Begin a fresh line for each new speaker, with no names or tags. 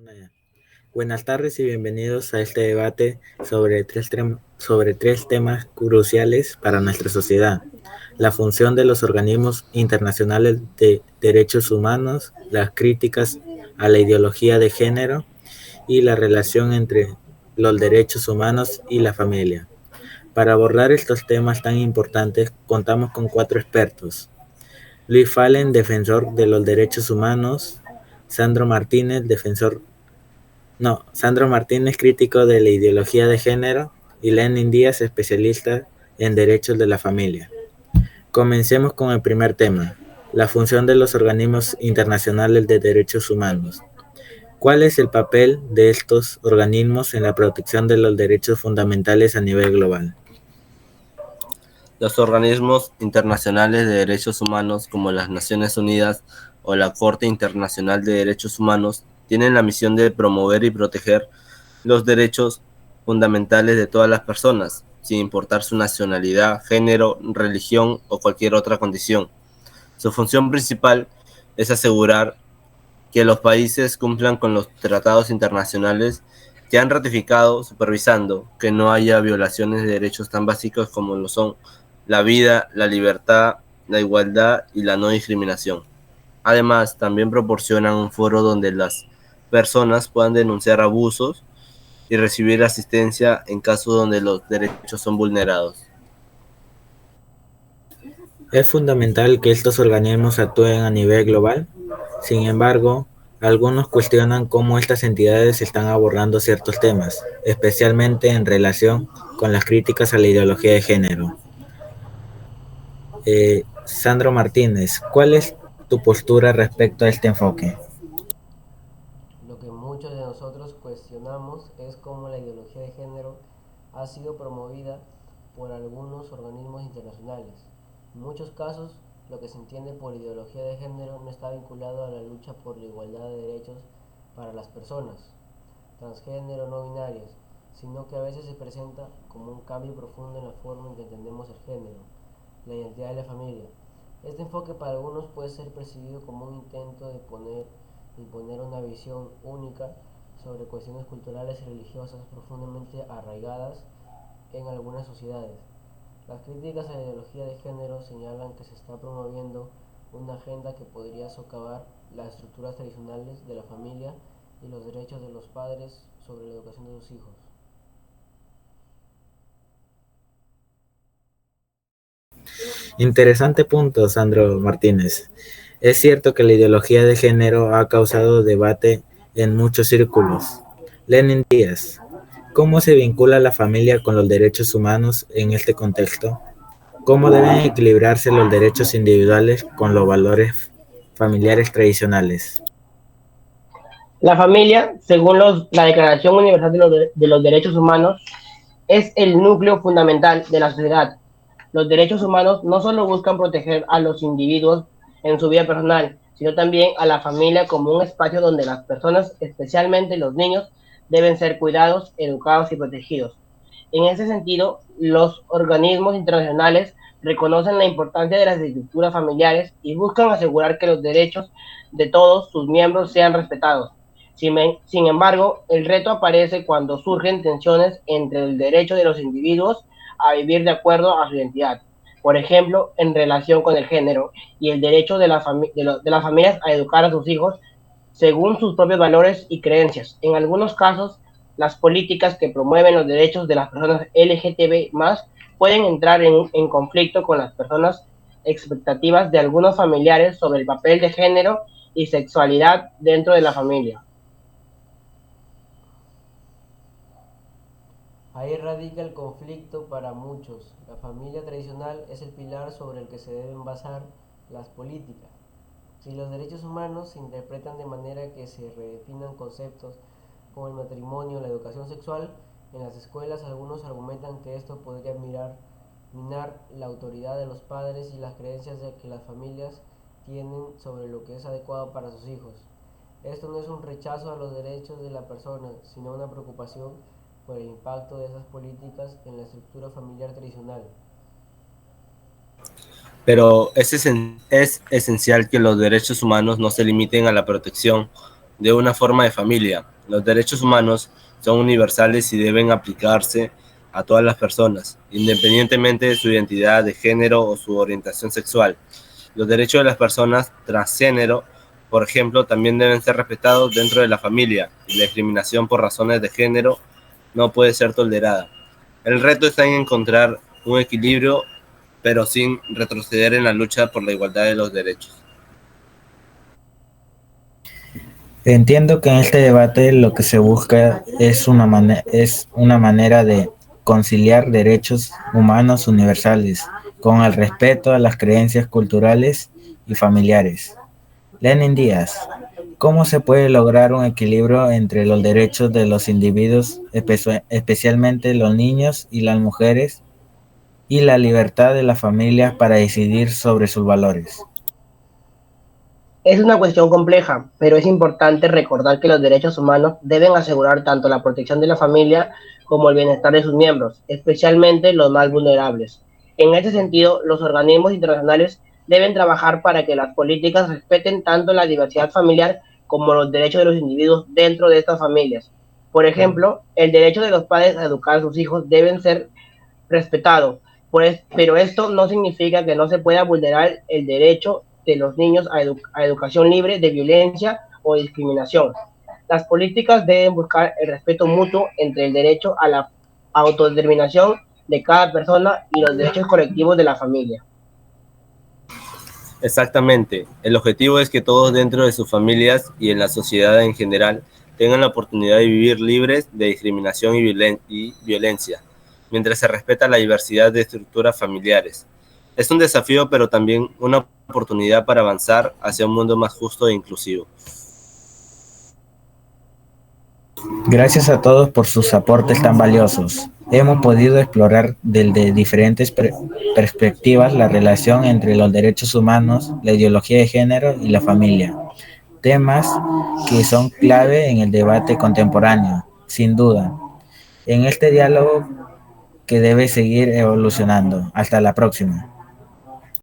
Una- Buenas tardes y bienvenidos a este debate sobre tres temas cruciales para nuestra sociedad: la función de los organismos internacionales de derechos humanos, las críticas a la ideología de género y la relación entre los derechos humanos y la familia. Para abordar estos temas tan importantes, contamos con cuatro expertos: Luis Fallen, defensor de los derechos humanos; Sandro Martínez, Sandro Martínez, crítico de la ideología de género; y Lenin Díaz, especialista en derechos de la familia. Comencemos con el primer tema: la función de los organismos internacionales de derechos humanos. ¿Cuál es el papel de estos organismos en la protección de los derechos fundamentales a nivel global?
Los organismos internacionales de derechos humanos, como las Naciones Unidas o la Corte Internacional de Derechos Humanos, tienen la misión de promover y proteger los derechos fundamentales de todas las personas, sin importar su nacionalidad, género, religión o cualquier otra condición. Su función principal es asegurar que los países cumplan con los tratados internacionales que han ratificado, supervisando que no haya violaciones de derechos tan básicos como lo son la vida, la libertad, la igualdad y la no discriminación. Además, también proporcionan un foro donde las personas puedan denunciar abusos y recibir asistencia en caso donde los derechos son vulnerados.
Es fundamental que estos organismos actúen a nivel global. Sin embargo, algunos cuestionan cómo estas entidades están abordando ciertos temas, especialmente en relación con las críticas a la ideología de género. Sandro Martínez, ¿cuál es tu postura respecto a este enfoque?
Lo que muchos de nosotros cuestionamos es cómo la ideología de género ha sido promovida por algunos organismos internacionales. En muchos casos, lo que se entiende por ideología de género no está vinculado a la lucha por la igualdad de derechos para las personas transgénero no binarias, sino que a veces se presenta como un cambio profundo en la forma en que entendemos el género, la identidad de la familia. Este enfoque para algunos puede ser percibido como un intento de imponer una visión única sobre cuestiones culturales y religiosas profundamente arraigadas en algunas sociedades. Las críticas a la ideología de género señalan que se está promoviendo una agenda que podría socavar las estructuras tradicionales de la familia y los derechos de los padres sobre la educación de sus hijos.
Interesante punto, Sandro Martínez. Es cierto que la ideología de género ha causado debate en muchos círculos. Lenin Díaz, ¿cómo se vincula la familia con los derechos humanos en este contexto? ¿Cómo deben equilibrarse los derechos individuales con los valores familiares tradicionales?
La familia, según la Declaración Universal de los Derechos Humanos, es el núcleo fundamental de la sociedad. Los derechos humanos no solo buscan proteger a los individuos en su vida personal, sino también a la familia como un espacio donde las personas, especialmente los niños, deben ser cuidados, educados y protegidos. En ese sentido, los organismos internacionales reconocen la importancia de las estructuras familiares y buscan asegurar que los derechos de todos sus miembros sean respetados. Sin embargo, el reto aparece cuando surgen tensiones entre el derecho de los individuos a vivir de acuerdo a su identidad, por ejemplo, en relación con el género, y el derecho de las familias a educar a sus hijos según sus propios valores y creencias. En algunos casos, las políticas que promueven los derechos de las personas LGTB pueden entrar en conflicto con las personas expectativas de algunos familiares sobre el papel de género y sexualidad dentro de la familia.
Ahí radica el conflicto para muchos. La familia tradicional es el pilar sobre el que se deben basar las políticas. Si los derechos humanos se interpretan de manera que se redefinan conceptos como el matrimonio o la educación sexual, en las escuelas algunos argumentan que esto podría minar la autoridad de los padres y las creencias de que las familias tienen sobre lo que es adecuado para sus hijos. Esto no es un rechazo a los derechos de la persona, sino una preocupación por el impacto de esas políticas en la estructura familiar tradicional.
Pero es esencial que los derechos humanos no se limiten a la protección de una forma de familia. Los derechos humanos son universales y deben aplicarse a todas las personas, independientemente de su identidad de género o su orientación sexual. Los derechos de las personas transgénero, por ejemplo, también deben ser respetados dentro de la familia, y la discriminación por razones de género no puede ser tolerada. El reto está en encontrar un equilibrio, pero sin retroceder en la lucha por la igualdad de los derechos.
Entiendo que en este debate lo que se busca es una manera de conciliar derechos humanos universales con el respeto a las creencias culturales y familiares. Lenin Díaz, ¿cómo se puede lograr un equilibrio entre los derechos de los individuos, especialmente los niños y las mujeres, y la libertad de las familias para decidir sobre sus valores?
Es una cuestión compleja, pero es importante recordar que los derechos humanos deben asegurar tanto la protección de la familia como el bienestar de sus miembros, especialmente los más vulnerables. En este sentido, los organismos internacionales deben trabajar para que las políticas respeten tanto la diversidad familiar como los derechos de los individuos dentro de estas familias. Por ejemplo, el derecho de los padres a educar a sus hijos deben ser respetado, pero esto no significa que no se pueda vulnerar el derecho de los niños a educación libre de violencia o discriminación. Las políticas deben buscar el respeto mutuo entre el derecho a la autodeterminación de cada persona y los derechos colectivos de la familia.
Exactamente. El objetivo es que todos dentro de sus familias y en la sociedad en general tengan la oportunidad de vivir libres de discriminación y violencia, mientras se respeta la diversidad de estructuras familiares. Es un desafío, pero también una oportunidad para avanzar hacia un mundo más justo e inclusivo.
Gracias a todos por sus aportes tan valiosos. Hemos podido explorar desde diferentes perspectivas la relación entre los derechos humanos, la ideología de género y la familia. Temas que son clave en el debate contemporáneo, sin duda. En este diálogo que debe seguir evolucionando. Hasta la próxima.